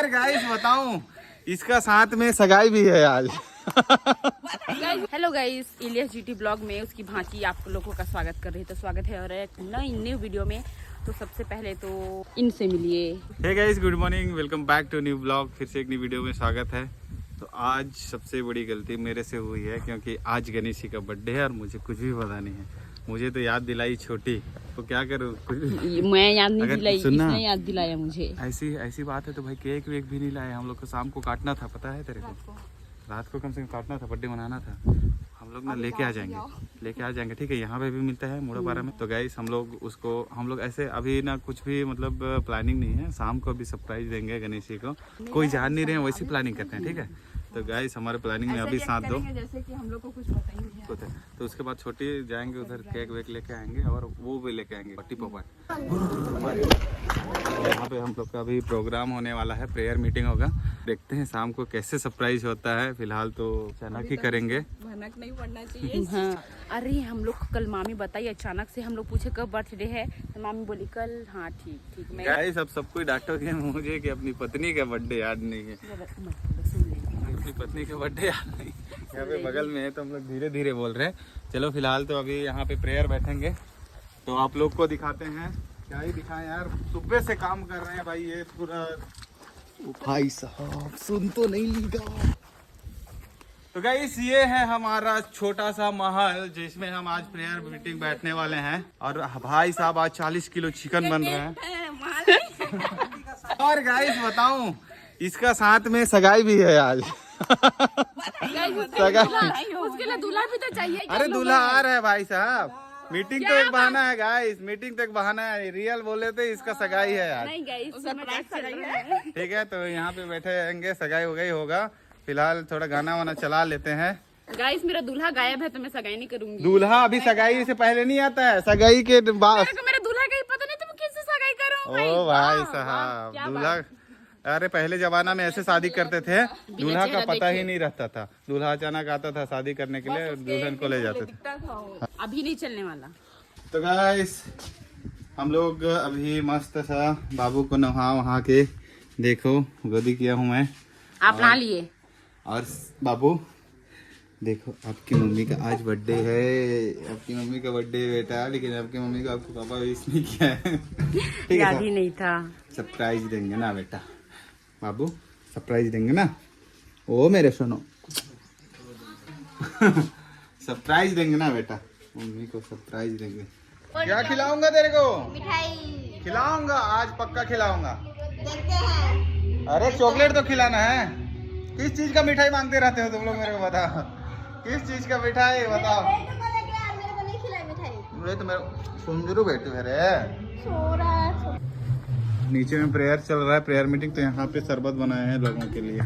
और गाइस बताऊं, इसका साथ में सगाई भी है आज। हेलो गाइस, इलियस जीटी ब्लॉग में उसकी भांजी आप लोगों का स्वागत कर रही है। तो स्वागत है और एक नई न्यू वीडियो में। तो सबसे पहले तो इनसे मिलिए। Hey guys, good morning, welcome back to new blog. फिर से एक नई वीडियो में स्वागत है। तो आज सबसे बड़ी गलती मेरे से हुई है क्योंकि आज गणेश जी का बर्थडे है और मुझे कुछ भी पता नहीं है। मुझे तो याद दिलाई छोटी, तो क्या करूँ कुछ मैं याद नहीं दिलाई, इसने याद दिलाया मुझे। ऐसी बात है तो भाई केक वेक भी नहीं लाए। हम लोग को शाम को काटना था, पता है तेरे को? रात को कम से कम काटना था, बर्थडे मनाना था। हम लोग ना लेके आ जाएंगे ठीक है। यहाँ पे भी मिलता है मुड़ापारा में। तो गाइस हम लोग ऐसे अभी ना कुछ भी मतलब प्लानिंग नहीं है। शाम को अभी सरप्राइज देंगे गणेश जी को। कोई जान नहीं रहे, वैसी प्लानिंग करते हैं ठीक है। तो गाइस हमारे प्लानिंग में अभी साथ दो, जैसे कि हम लोग को कुछ पता ही नहीं है। तो उसके बाद छोटी जाएंगे उधर, केक वेक लेके आएंगे और वो भी लेके आएंगे पट्टी पोपट। यहाँ पे हम लोग का अभी प्रोग्राम होने वाला है, प्रेयर मीटिंग होगा। देखते हैं शाम को कैसे सरप्राइज होता है। फिलहाल तो अचानक ही करेंगे, भनक नहीं पड़ना चाहिए। हाँ। अरे हम लोग कल मामी बताई, अचानक से हम लोग पूछे कब बर्थडे है, तो मामी बोली कल। हाँ ठीक। गाइस अब सब कोई डांटोगे मुझे कि अपनी पत्नी का बर्थडे याद नहीं है। अपनी पत्नी का बर्थडे याद नहीं, यहाँ पे बगल में है तो हम लोग धीरे धीरे बोल रहे हैं। चलो फिलहाल तो अभी यहाँ पे प्रेयर बैठेंगे तो आप लोग को दिखाते हैं। क्या ही दिखाएं यार, सुबह से काम कर रहे हैं भाई। ये पूरा भाई साहब सुन तो नहीं लीगा। तो गाइस ये है हमारा छोटा सा महल जिसमें हम आज प्रेयर मीटिंग बैठने वाले हैं। और भाई साहब आज 40 किलो चिकन बन रहा है। और गाइस बताऊं, इसका साथ में सगाई भी है आज। उसके लिए दूल्हा भी तो चाहिए। अरे दूल्हा आ रहा है भाई साहब। मीटिंग तो एक बहाना है गाइस, मीटिंग तो एक बहाना है। रियल बोले थे इसका सगाई है आज। नहीं गाइस, सरप्राइज है। ठीक है तो यहाँ पे बैठे रहेंगे, सगाई हो गई होगा। फिलहाल थोड़ा गाना वाना चला लेते हैं। गाइस मेरा दूल्हा गायब है तो मैं सगाई नहीं करूंगी। दूल्हा अभी सगाई से पहले नहीं आता है, सगाई के बाद। मेरे दूल्हा का ही पता नहीं तो मैं किससे सगाई करूं। ओ भाई साहब, दूल्हा अरे पहले जमाना में ऐसे शादी करते थे, दूल्हा का पता ही नहीं रहता था। दूल्हा अचानक आता था शादी करने के लिए, दुल्हन को ले जाते थे। अभी नहीं चलने वाला। तो गाइस हम लोग अभी मस्त सा बाबू को नहा वहा के, देखो गोदी किया हूँ मैं। आप नहा लिए? और बाबू देखो आपकी मम्मी का आज बर्थडे है। आपकी मम्मी का बर्थडे है बेटा, लेकिन आपकी मम्मी को आपके पापा विश नहीं किया है। ठीक है, याद ही नहीं था। सरप्राइज देंगे ना बेटा, बाबू सरप्राइज देंगे ना। ओ मेरे सुनो सरप्राइज देंगे ना बेटा, मम्मी को सरप्राइज देंगे। क्या खिलाऊंगा तेरे को? मिठाई खिलाऊंगा आज, पक्का खिलाऊंगा। देखते हैं। अरे चॉकलेट तो खिलाना है। किस चीज का मिठाई मांगते रहते हो तुम लोग, मेरे को बताओ किस चीज का मिठाई बताओ। मेरे को नहीं खिलाई मिठाई। तो मेरे सुंदरू बेटू है रे। नीचे में प्रेयर चल रहा है, प्रेयर मीटिंग। तो यहाँ पे शरबत बनाए हैं लोगों के लिए।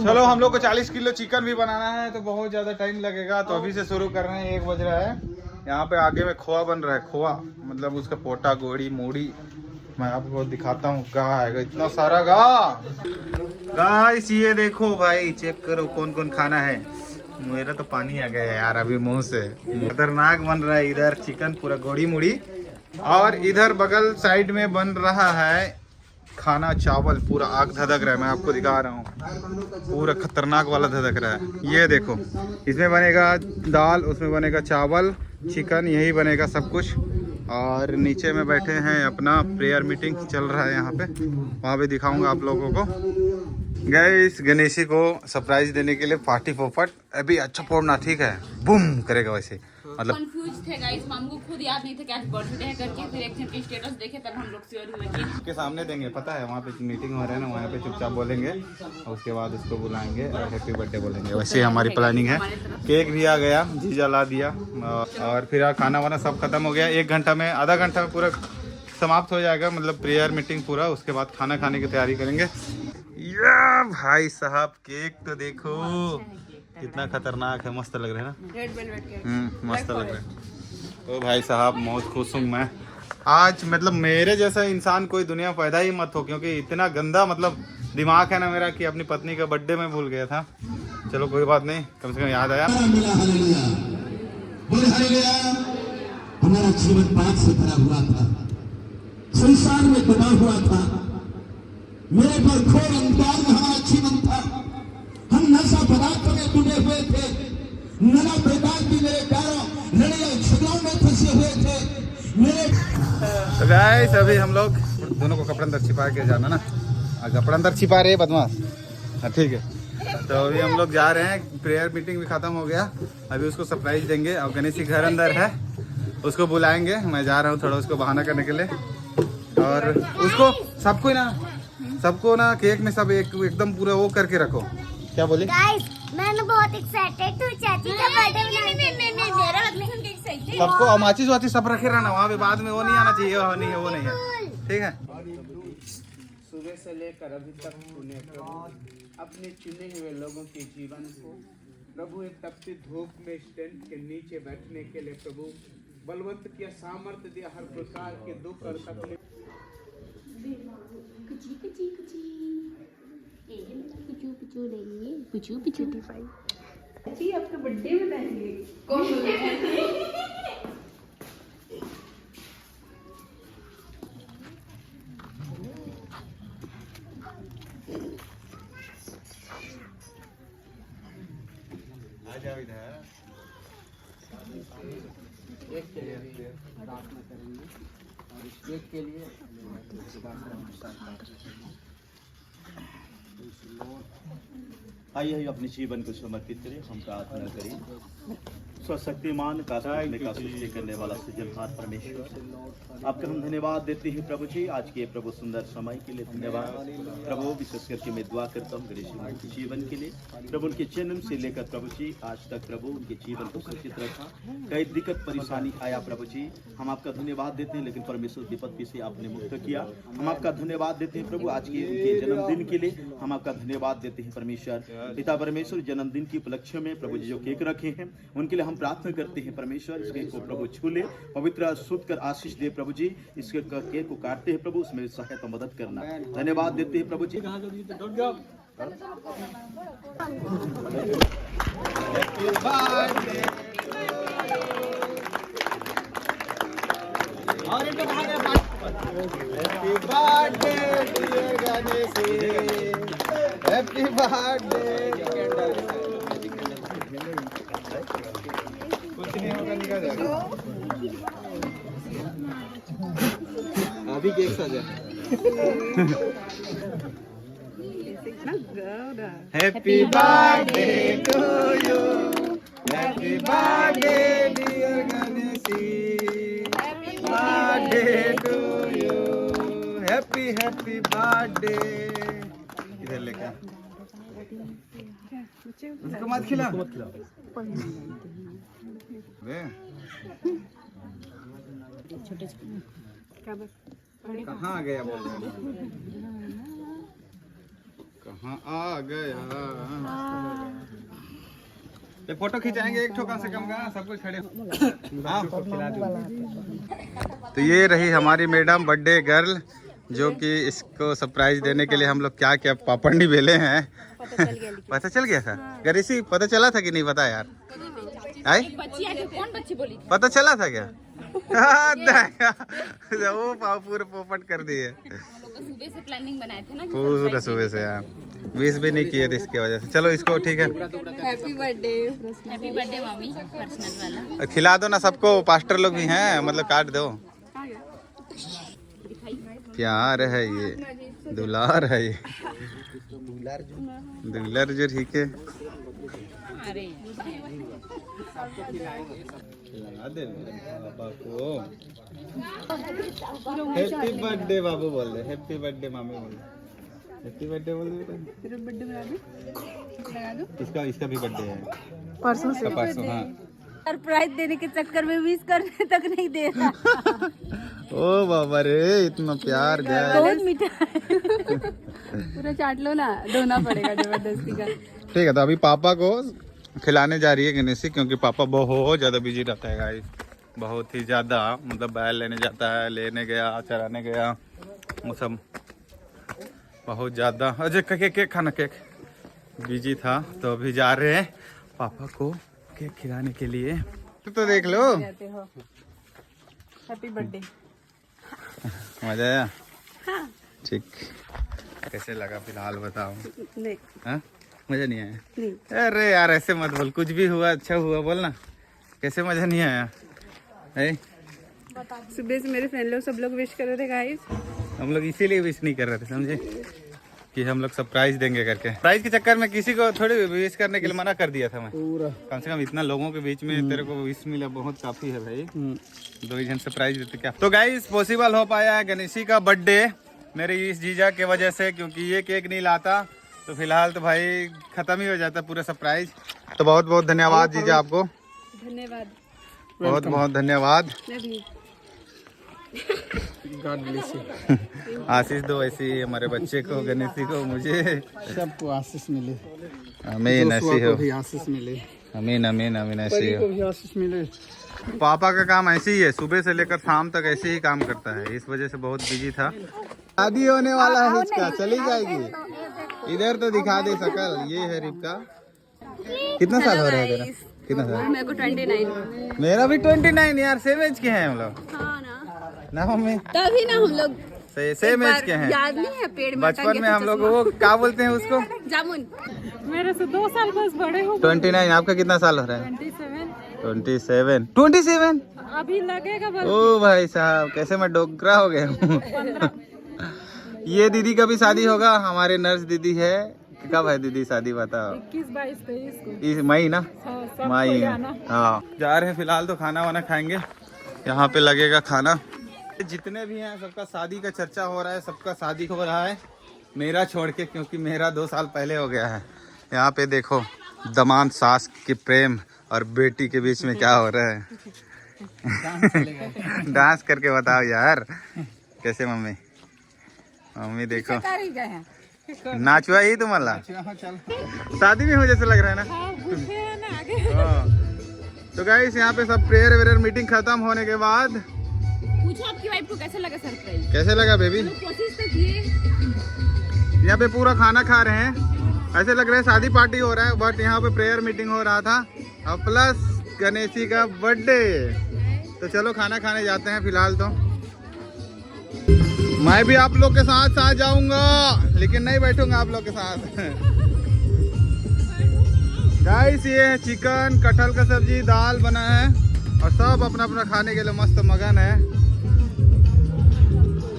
चलो हम लोग को 40 किलो चिकन भी बनाना है तो बहुत ज्यादा टाइम लगेगा। तो अभी से शुरू कर रहे हैं, 1 बज रहा है। यहाँ पे आगे में खोआ बन रहा है, खोआ मतलब उसका पोटा गोड़ी मूड़ी। मैं आपको दिखाता हूँ गा है, इतना सारा गाइस ये देखो भाई, चेक करो कौन कौन खाना है। मेरा तो पानी आ गया यार अभी मुंह से। खतरनाक बन रहा है। इधर चिकन पूरा गोड़ी मुड़ी, और इधर बगल साइड में बन रहा है खाना, चावल पूरा आग धधक रहा है। मैं आपको दिखा रहा हूँ, पूरा खतरनाक वाला धधक रहा है। ये देखो, इसमें बनेगा दाल, उसमें बनेगा चावल, चिकन, यही बनेगा सब कुछ। और नीचे में बैठे हैं, अपना प्रेयर मीटिंग चल रहा है यहाँ पे, वहाँ पे दिखाऊंगा आप लोगों को। गाइस गणेश जी को सरप्राइज देने के लिए पार्टी पोपट अभी अच्छा फोड़ना, ठीक है, बूम करेगा वैसे। मतलब कंफ्यूज थे गाइस, हमको खुद याद नहीं था कि आज बर्थडे है करके। फिर एक की स्टेटस देखे तब हम लोग श्योर हुए कि के सामने देंगे। पता है वहाँ पे मीटिंग हो रहा है ना, वहाँ पे चुपचाप बोलेंगे और उसके बाद उसको बुलाएंगे और हैप्पी बर्थडे बोलेंगे। वैसे हमारी प्लानिंग है। केक भी आ गया, जीजा ला दिया, और फिर खाना वाना सब खत्म हो गया। 1 घंटा में, आधा घंटा में पूरा समाप्त हो जाएगा, मतलब प्रेयर मीटिंग पूरा। उसके बाद खाना खाने की तैयारी करेंगे। या भाई साहब केक तो देखो कितना खतरनाक है, मस्त लग रहा है ना। रेड वेलवेट केक मस्त लग रहा है। तो भाई साहब बहुत खुश हूँ मैं आज। मतलब मेरे जैसा इंसान कोई दुनिया पैदा ही मत हो, क्योंकि इतना गंदा मतलब दिमाग है ना मेरा कि अपनी पत्नी का बर्थडे में भूल गया था। चलो कोई बात नहीं, कम से कम याद आया। हमारा जीवन पाप से भरा हुआ था, संसार में दबा हुआ था, मेरे पर घोर अंधकार में हमारा जीवन था। हम नशा पदार्थों में डूबे हुए थे। नशा बेकार भी मेरे पैरों लड़े और झगड़ों में फंसे हुए थे। मेरे तो गाइस अभी हम लोग दोनों को कपड़े अंदर छिपा के जाना ना। कपड़े अंदर छिपा रहे बदमाश। हाँ ठीक है। तो अभी हम लोग जा रहे हैं, प्रेयर मीटिंग भी खत्म हो गया। अभी उसको सरप्राइज देंगे और गणेश जी घर अंदर है, उसको बुलाएंगे। मैं जा रहा हूँ थोड़ा उसको बहाना करने के लिए। और उसको सबको ना केक में सब एकदम पूरा वो करके रखो। क्या बोले गाइस मैं बहुत एक्साइटेड हूँ चाची का बर्थडे मनाने। सबको और माचिस वाचिस सब रखे रहना वहाँ पे, बाद में वो नहीं आना चाहिए। वो नहीं है ठीक है। सुबह से लेकर अभी तक तूने प्रभु अपने चुने हुए लोगों के जीवन को प्रभु एक तपती धूप में स्टैंड के नीचे बैठने के लिए प्रभु बलवंत किया, सामर्थ्य दिया, हर प्रकार के दुख और तकलीफ आपके बर्थडे में पहनेंगे कौन एक के लिए प्रार्थना करेंगे और इस केक के लिए आइए अपने जीवन को समर्पित करें। हम प्रार्थना करें। स्वशक्तिमान का सृष्टि करने वाला सृजनहार परमेश्वर, आपका हम धन्यवाद देते हैं प्रभु जी, आज के प्रभु सुंदर समय के लिए धन्यवाद प्रभु। विशेष करके मैं दुआ करता हूँ गणेश जी के जीवन के लिए प्रभु, उनके जन्म से लेकर प्रभु जी आज तक प्रभु उनके जीवन को सुरक्षित रखा। कई दिक्कत परेशानी आया प्रभु जी, हम आपका धन्यवाद देते हैं, लेकिन परमेश्वर विपत्ति से आपने मुक्त किया। हम आपका धन्यवाद देते हैं प्रभु, आज के उनके जन्मदिन के लिए हम आपका धन्यवाद देते हैं परमेश्वर। पिता परमेश्वर, जन्मदिन के उपलक्ष्य में प्रभु जी जो केक रखे हैं उनके लिए हम प्रार्थना करते हैं परमेश्वर, इस केक को प्रभु छू ले, पवित्र शुद्ध कर आशीष दे प्रभु जी। इस केक को काटते हैं प्रभु, उसमें सहायता मदद करना। धन्यवाद देते हैं प्रभु जी। Happy birthday. कुछ नहीं होगा, निकल जाएगा। अभी केक सजा। Happy birthday to you, happy birthday dear Ganeshi, birthday to you, happy happy birthday. इधर लेकर उसको मत खिला। कहाँ आ गया बोल रहे, कहाँ आ गया। ये फोटो खिंचाएंगे एक ठो कम से कम का, सब कुछ खड़े। तो ये रही हमारी मैडम बर्थडे गर्ल, जो कि इसको सरप्राइज देने के लिए हम लोग क्या क्या पापड़ नहीं बेले हैं। पता चल गया था गरीसी, पता चला था कि नहीं पता यार? आई कौन बच्ची बोली पता चला था क्या? वो पूरे पोपट कर दिए। सुबह से प्लानिंग बनाए थे ना, पूरा सुबह से यार, विश भी नहीं किए थे इसकी वजह से। चलो इसको ठीक है, हैप्पी बर्थडे मामी पर्सनल वाला खिला दो ना सबको, पास्टर लोग भी हैं, मतलब काट दो। प्यार है ये, दुलार है ये, दुलार जो ठीक है। अरे खिला दे बाबा को। हैप्पी बर्थडे बाबू बोल रहे, हैप्पी बर्थडे मामी बोल रहे, हैप्पी बर्थडे बोल रहे। तेरा बर्थडे बना दो, इसका भी बर्थडे है परसों से। परसों हाँ। सरप्राइज देने के चक्कर में विश करने तक नहीं दे रहा। ओ बाबा रे, इतना प्यार गया। बहुत मीठा पूरा चाट लो ना, धोना पड़ेगा जबरदस्ती का। ठीक है, तो अभी पापा को खिलाने जा रही है गणेशी, क्योंकि पापा बहुत ज़्यादा बिजी रहता है गाइस, बहुत ही ज़्यादा। मतलब बैल लेने जाता है, लेने गया, चराने गया, वो सब बहुत ज़्यादा। अजय केक खाना, केक बिजी था, तो अभी जा रहे हैं पापा को केक खिलाने के लिए। तो देख लो, हैप्पी बर्थडे। मजा आया? ठीक, कैसे लगा फिलहाल बताओ। नहीं हाँ मजा नहीं आया? नहीं। अरे यार ऐसे मत बोल, कुछ भी हुआ अच्छा हुआ बोलना। कैसे मजा नहीं आया है? सुबह से मेरे फ्रेंड लोग सब लोग विश कर रहे थे गाइस। हम लोग इसीलिए विश नहीं कर रहे थे, समझे कि हम लोग सरप्राइज देंगे करके। प्राइज के चक्कर में किसी को थोड़ी विश करने के लिए मना कर दिया था मैं। पूरा कम से कम इतना लोगों के बीच में तेरे को विश मिला, बहुत काफी है भाई। 2 जन सरप्राइज देते क्या। तो गाइस पॉसिबल हो पाया है गणेशी का बर्थडे मेरे इस जीजा के वजह से, क्योंकि ये केक नहीं लाता तो फिलहाल तो भाई खत्म ही हो जाता पूरा सरप्राइज। तो बहुत बहुत धन्यवाद जीजा आपको, धन्यवाद, बहुत बहुत धन्यवाद। आशीष दो ऐसी हमारे बच्चे को, गणेशी को, मुझे सबको आशीष मिले, अमीन ऐसी हो, आशीष मिले, अमीन अमीन अमीन ऐसी हो। भी आशीष मिले। पापा का काम ऐसे ही है, सुबह से लेकर शाम तक ऐसे ही काम करता है, इस वजह से बहुत बिजी था। शादी होने वाला है इसका, चली जाएगी। इधर तो दिखा दे शकल, ये है रिबका। कितना साल हो रहा है तेरा? कितना साल? मेरे को 29। मेरा भी 29 यार, सेम एज के हैं हम लोग। हाँ ना मम्मी तभी ना हम लोग सेम एज के हैं। याद नहीं है पेड़ में बचपन में हम लोग वो क्या बोलते हैं उसको, जामुन। मेरे से 2 साल बस बड़े हो। 29। आपका कितना साल हो रहा है? 27। अभी लगेगा बस। ओ भाई साहब कैसे मैं डोगरा हो गया हूँ। ये दीदी का भी शादी होगा, हमारे नर्स दीदी है। कब है दीदी शादी बताओ? 21, 22, 23 को। इस मई ना? सबको मई। जाना। हाँ जा रहे हैं फिलहाल, तो खाना वाना खाएंगे, यहाँ पे लगेगा खाना। जितने भी हैं सबका शादी का चर्चा हो रहा है, सबका शादी हो रहा है मेरा छोड़ के, क्योंकि मेरा 2 साल पहले हो गया है। यहाँ पे देखो दामाद सास के प्रेम और बेटी के बीच में क्या हो रहा है। डांस करके बताओ यार कैसे। मम्मी मम्मी देखो नाचवा ही तुम्हारा शादी में हो जैसे लग रहा है ना। हाँ। तो गाइस यहाँ पे सब प्रेयर वेयर मीटिंग खत्म होने के बाद पूछो आपकी वाइफ को कैसे लगा सरप्राइज? कैसे लगा बेबी? कोशिश तो किए। यहाँ पे पूरा खाना खा रहे हैं, ऐसे लग रहा है शादी पार्टी हो रहा है, बट यहाँ पे प्रेयर मीटिंग हो रहा था और प्लस गणेशी का बर्थडे। तो चलो खाना खाने जाते हैं फिलहाल। तो मैं भी आप लोग के साथ साथ जाऊंगा, लेकिन नहीं बैठूंगा आप लोग के साथ। गाइस ये है चिकन, कटहल का सब्जी, दाल बना है और सब अपना अपना खाने के लिए मस्त मगन है।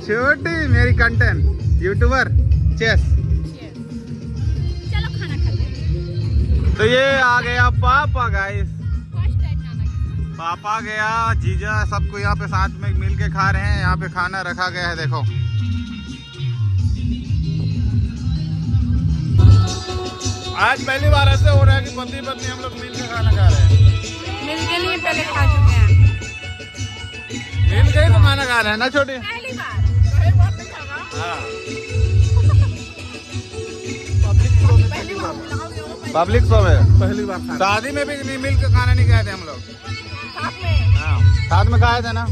छोटी मेरी कंटेंट यूट्यूबर चेस। चलो खाना खाते। तो ये आ गया पापा गाइस, पापा गया, जीजा, सबको यहाँ पे साथ में मिल के खा रहे हैं। यहाँ पे खाना रखा गया है देखो। आज पहली बार ऐसे हो रहा है कि पति पत्नी हम लोग मिल के खाना खा रहे हैं। मिल के लिए पहले खा चुके हैं। मिल के ही तो खाना खा रहे हैं ना छोटी? पहली बार। हाँ। पब्लिक शो में पहली बार शादी में भी नहीं मिल के खाना नहीं खाए थे हम लोग। साथ में। हाँ साथ में खाए थे ना।